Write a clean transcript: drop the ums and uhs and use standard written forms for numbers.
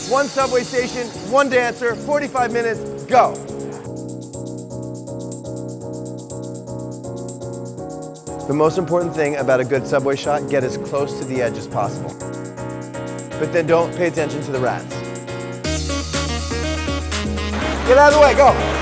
one subway station, one dancer, 45 minutes, go. The most important thing about a good subway shot, get as close to the edge as possible. But then don't pay attention to the rats. Get out of the way, go.